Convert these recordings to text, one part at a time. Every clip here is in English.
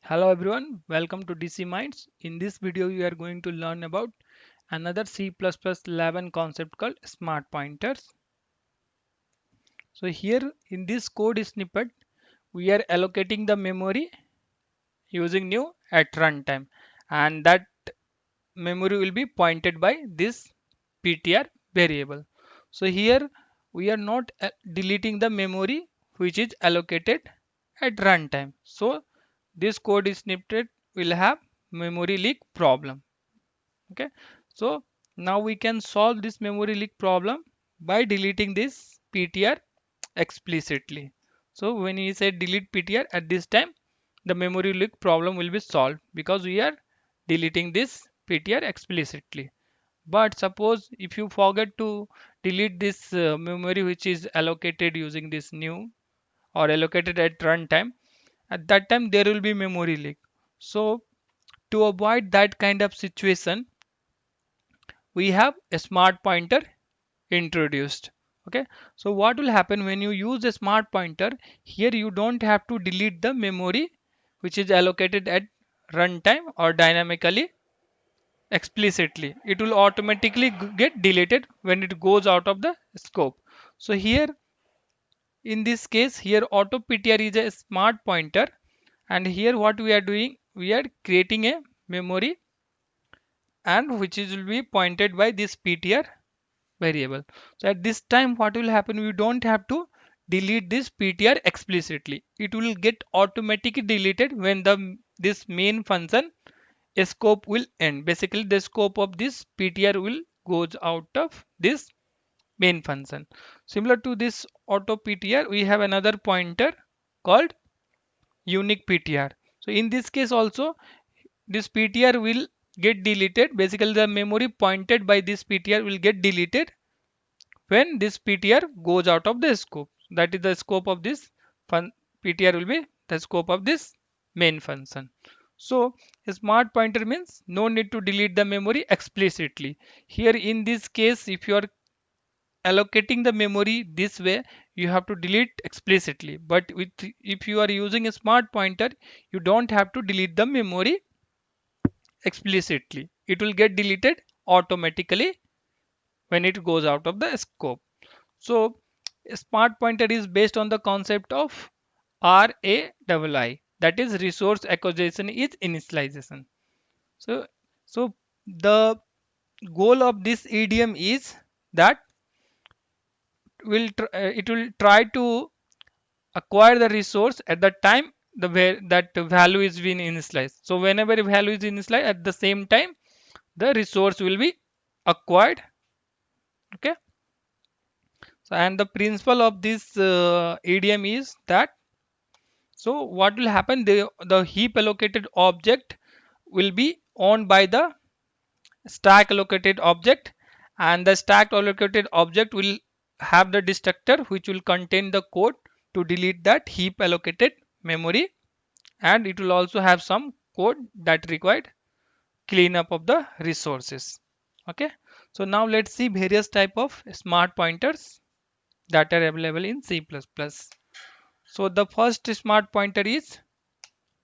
Hello everyone, welcome to DC Minds. In this video, we are going to learn about another C++11 concept called smart pointers. So here in this code snippet, we are allocating the memory using new at runtime, and that memory will be pointed by this ptr variable. So here we are not deleting the memory which is allocated at runtime. So this code snippet will have memory leak problem. Okay, so now we can solve this memory leak problem by deleting this ptr explicitly. So when we say delete ptr at this time, the memory leak problem will be solved because we are deleting this ptr explicitly. But suppose if you forget to delete this memory which is allocated using this new or allocated at runtime, at that time there will be memory leak. So to avoid that kind of situation, we have a smart pointer introduced. Okay, so what will happen when you use a smart pointer? Here you don't have to delete the memory which is allocated at runtime or dynamically explicitly. It will automatically get deleted when it goes out of the scope. So here in this case, here auto ptr is a smart pointer, and here what we are doing, we are creating a memory and which is will be pointed by this ptr variable. So at this time what will happen, we don't have to delete this ptr explicitly. It will get automatically deleted when the this main function scope will end. Basically the scope of this ptr will goes out of this main function. Similar to this auto ptr, we have another pointer called unique ptr. So in this case also, this ptr will get deleted. Basically the memory pointed by this ptr will get deleted when this ptr goes out of the scope. That is the scope of this ptr will be the scope of this main function. So a smart pointer means no need to delete the memory explicitly. Here in this case, if you are allocating the memory this way, you have to delete explicitly. But with if you are using a smart pointer, you don't have to delete the memory explicitly. It will get deleted automatically when it goes out of the scope. So a smart pointer is based on the concept of RAII, that is resource acquisition is initialization. So, so the goal of this idiom is that it will try to acquire the resource at the time the where that value is being initialized. So whenever value is initialized, at the same time the resource will be acquired. Okay. So and the principle of this idiom is that, so what will happen, the heap allocated object will be owned by the stack allocated object, and the stack allocated object will have the destructor which will contain the code to delete that heap allocated memory, and it will also have some code that required cleanup of the resources. Okay, so now let's see various type of smart pointers that are available in C++. So the first smart pointer is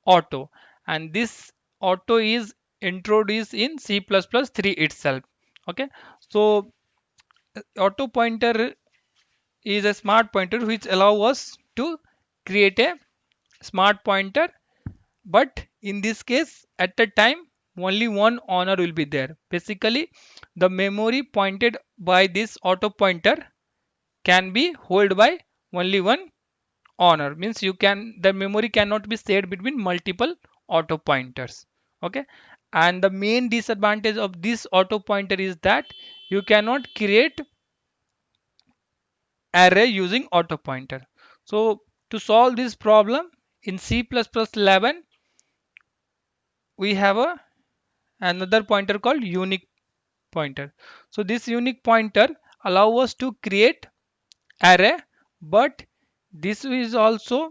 auto, and this auto is introduced in C++3 itself. Okay, so auto pointer is a smart pointer which allow us to create a smart pointer, but in this case at the time only one owner will be there. Basically the memory pointed by this auto pointer can be held by only one owner, means you can, the memory cannot be shared between multiple auto pointers. Okay, and the main disadvantage of this auto pointer is that you cannot create array using auto pointer. So to solve this problem in C++11, we have another pointer called unique pointer. So this unique pointer allow us to create array, but this is also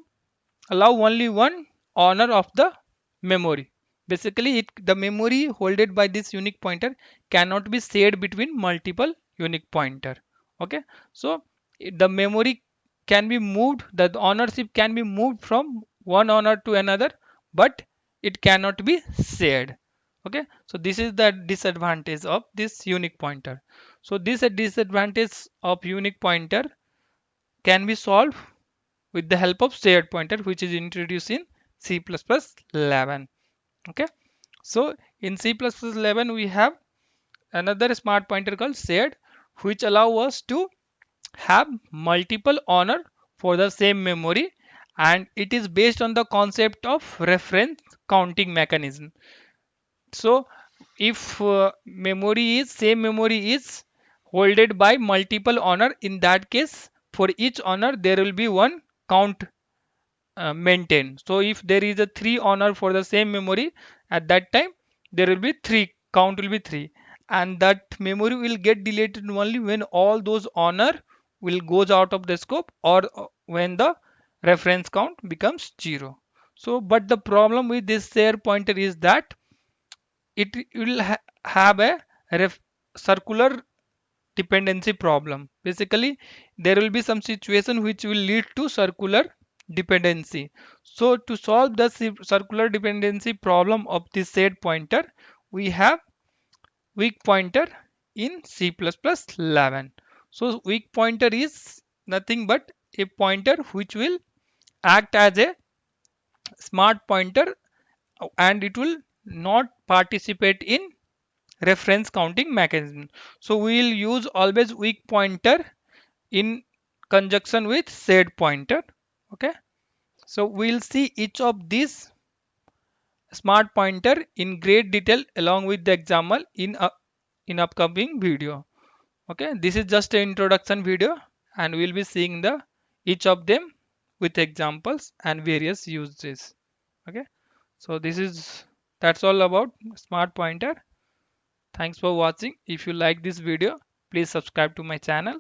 allow only one owner of the memory. Basically the memory holded by this unique pointer cannot be shared between multiple unique pointer. Okay, so the memory can be moved, the ownership can be moved from one owner to another, but it cannot be shared. Okay, so this is the disadvantage of this unique pointer. So this disadvantage of unique pointer can be solved with the help of shared pointer, which is introduced in C++11. Okay, so in C++11 we have another smart pointer called shared, which allow us to have multiple honor for the same memory, and it is based on the concept of reference counting mechanism. So if memory is same memory is holded by multiple honor, in that case for each honor there will be one count maintained. So if there is a 3 honor for the same memory, at that time there will be 3, count will be 3, and that memory will get deleted only when all those honor will goes out of the scope, or when the reference count becomes 0. So but the problem with this share pointer is that it will have a circular dependency problem. Basically there will be some situation which will lead to circular dependency. So to solve the circular dependency problem of this set pointer, we have weak pointer in C++11. So weak pointer is nothing but a pointer which will act as a smart pointer, and it will not participate in reference counting mechanism. So we will use always weak pointer in conjunction with shared pointer. Okay, so we'll see each of these smart pointer in great detail along with the example in upcoming video. Okay, this is just an introduction video, and we'll be seeing the each of them with examples and various uses. Okay, so that's all about smart pointer. Thanks for watching. If you like this video, please subscribe to my channel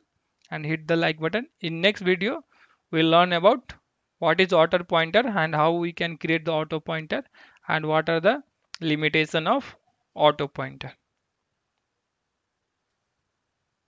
and hit the like button. In next video, we'll learn about what is auto pointer and how we can create the auto pointer, and what are the limitation of auto pointer.